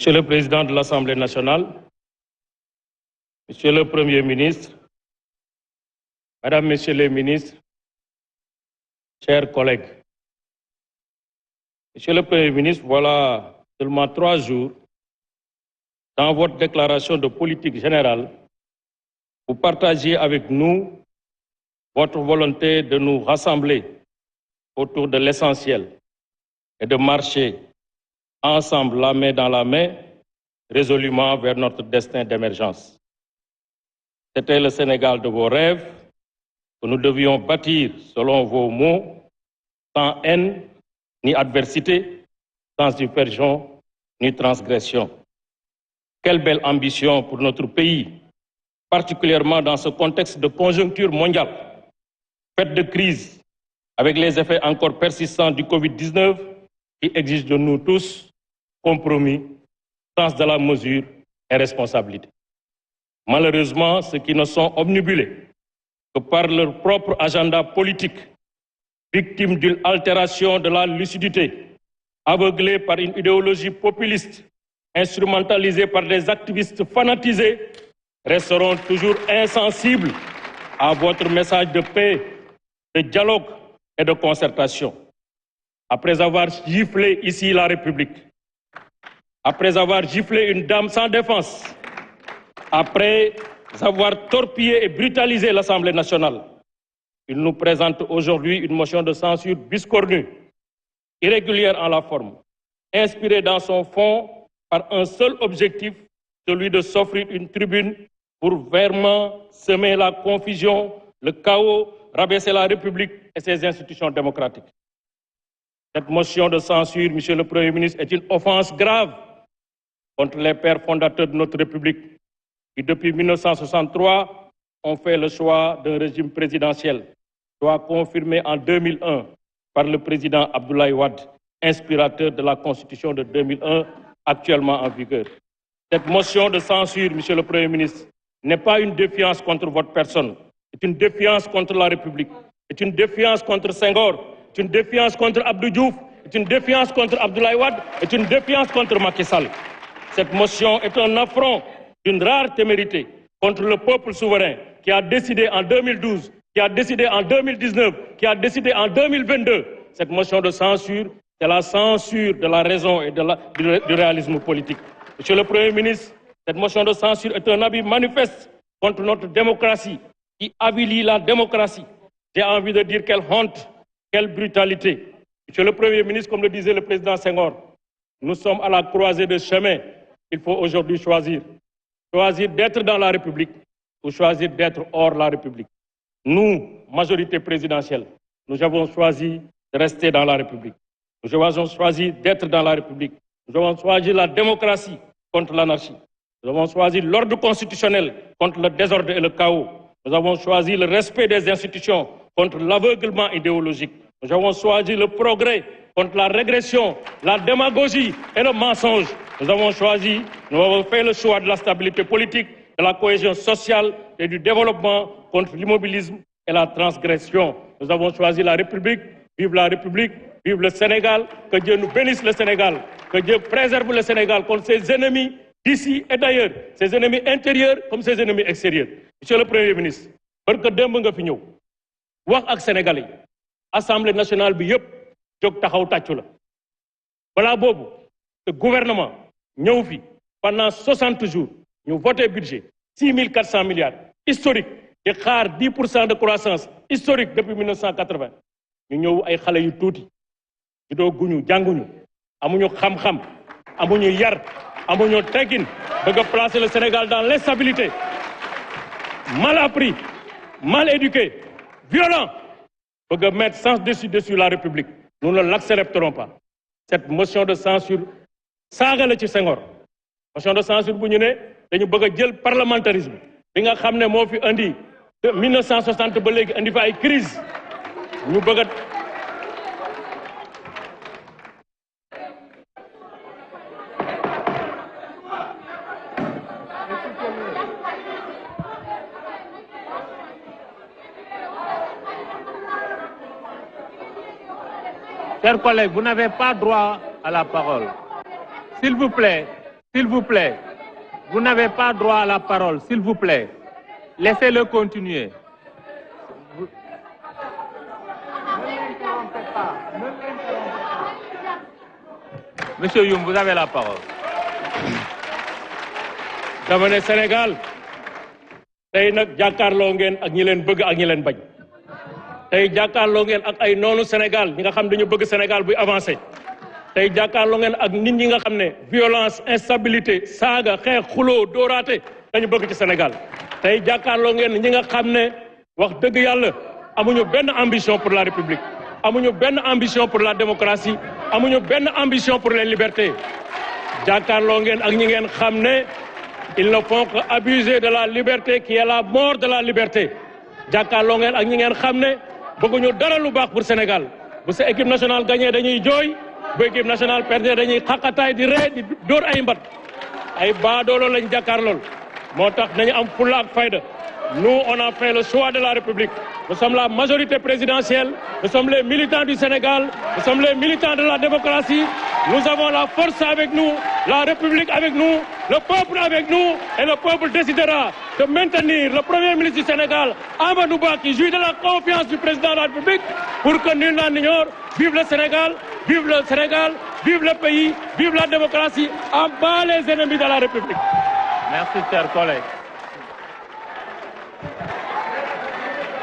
Monsieur le Président de l'Assemblée nationale, Monsieur le Premier ministre, Mesdames, Messieurs les ministres, chers collègues. Monsieur le Premier ministre, voilà seulement 3 jours, dans votre déclaration de politique générale, vous partagez avec nous votre volonté de nous rassembler autour de l'essentiel et de marcher ensemble, la main dans la main, résolument vers notre destin d'émergence. C'était le Sénégal de vos rêves que nous devions bâtir, selon vos mots, sans haine ni adversité, sans dispersion ni transgression. Quelle belle ambition pour notre pays, particulièrement dans ce contexte de conjoncture mondiale, faite de crise, avec les effets encore persistants du Covid-19 qui exigent de nous tous compromis, sens de la mesure et responsabilité. Malheureusement, ceux qui ne sont obnubilés que par leur propre agenda politique, victimes d'une altération de la lucidité, aveuglés par une idéologie populiste, instrumentalisés par des activistes fanatisés, resteront toujours insensibles à votre message de paix, de dialogue et de concertation. Après avoir giflé ici la République, après avoir giflé une dame sans défense, après avoir torpillé et brutalisé l'Assemblée nationale, il nous présente aujourd'hui une motion de censure biscornue, irrégulière en la forme, inspirée dans son fond par un seul objectif, celui de s'offrir une tribune pour vraiment semer la confusion, le chaos, rabaisser la République et ses institutions démocratiques. Cette motion de censure, Monsieur le Premier ministre, est une offense grave contre les pères fondateurs de notre République qui, depuis 1963, ont fait le choix d'un régime présidentiel, choix confirmé en 2001 par le président Abdoulaye Wade, inspirateur de la Constitution de 2001, actuellement en vigueur. Cette motion de censure, Monsieur le Premier ministre, n'est pas une défiance contre votre personne, c'est une défiance contre la République, c'est une défiance contre Senghor, c'est une défiance contre Abdou Diouf, c'est une défiance contre Abdoulaye Wade, c'est une défiance contre Macky Sall. Cette motion est un affront d'une rare témérité contre le peuple souverain qui a décidé en 2012, qui a décidé en 2019, qui a décidé en 2022. Cette motion de censure, c'est la censure de la raison et du réalisme politique. Monsieur le Premier ministre, cette motion de censure est un abus manifeste contre notre démocratie, qui avilit la démocratie. J'ai envie de dire quelle honte, quelle brutalité. Monsieur le Premier ministre, comme le disait le président Senghor, nous sommes à la croisée de chemin. Il faut aujourd'hui choisir. Choisir d'être dans la République ou choisir d'être hors la République. Nous, majorité présidentielle, nous avons choisi de rester dans la République. Nous avons choisi d'être dans la République. Nous avons choisi la démocratie contre l'anarchie. Nous avons choisi l'ordre constitutionnel contre le désordre et le chaos. Nous avons choisi le respect des institutions contre l'aveuglement idéologique. Nous avons choisi le progrès contre la régression, la démagogie et le mensonge. Nous avons fait le choix de la stabilité politique, de la cohésion sociale et du développement contre l'immobilisme et la transgression. Nous avons choisi la République, vive le Sénégal, que Dieu nous bénisse le Sénégal, que Dieu préserve le Sénégal contre ses ennemis d'ici et d'ailleurs, ses ennemis intérieurs comme ses ennemis extérieurs. Monsieur le Premier ministre, barka démb nga fi ñëw wax ak Sénégalais, Assemblée nationale bi yëpp jóg taxaw tàccu la. Balaa boobu, le gouvernement ñëw fi pendant 60 jours ñu voté budget 6400 milliards historique di xaar 10% de croissance historique depuis 1980 ñu ñëw ay xale yu tuuti juddoo guñu jànguñu amuñu xam-xam amuñu yar amuñu teggin bëgg a placer le Sénégal dans l'instabilité, mal appris, mal éduqué, violent, bëgg a mettre sans dessus la République. Nous ne l'accepterons pas. Cette motion de censure saaga la ci Senghor. Motion de censure bu ñu ne dañu bëgg a jël parlementarisme bi nga xam ne moo fi andi de 1960 ba léegi andi fa ay crise ñu bëgg a Chers collègues, vous n'avez pas droit à la parole. S'il vous plaît, S'il vous plaît, vous n'avez pas droit à la parole, s'il vous plaît. Laissez-le continuer. Ne l'interrompez pas. Monsieur Youm, vous avez la parole. dama ne Sénégal tey nag jàkkaarloo ngeen ak ñi leen bëgg ak ñi leen bañ tey jàkkaarloo ngeen ak ay noonu Sénégal ñi nga xam dañu bëgg Sénégal buy avancé tey jàkkaarloo ngeen ak nit ñi nga xam ne violence instabilité saaga xeex xuloo dóoraate dañu bëgg ci Sénégal tey jàkkaarloo ngeen ñi nga xam ne wax dëgg yàlla amuñu benn ambition pour la République amuñu benn ambition pour la démocratie amuñu benn ambition pour les libertés jàkkaarloo ngeen ak ñi ngeen xam ne ils ne font que abuser de la liberté qui est la mort de la liberté jàkkaarloo ngeen ak ñi ngeen xam ne bëgguñu dara lu baax pour Sénégal bu sa équipe nationale gagné dañuy jooy bu équipe nationale perdue dañuy xaqataay di ree di dóor ay mbat ay baadoolo lañ jàkkaarlool moo tax nañu am fulla ak fayda. Nous, on a fait le choix de la République. Nous sommes la majorité présidentielle. Nous sommes les militants du Sénégal. Nous sommes les militants de la démocratie. Nous avons la force avec nous, la République avec nous, le peuple avec nous. Et le peuple décidera de maintenir le Premier ministre du Sénégal, Amadou Ba, qui jouit de la confiance du président de la République, pour que nul n'en ignore. Vive le Sénégal, vive le Sénégal, vive le pays, vive la démocratie. En bas les ennemis de la République. Merci, chers collègues.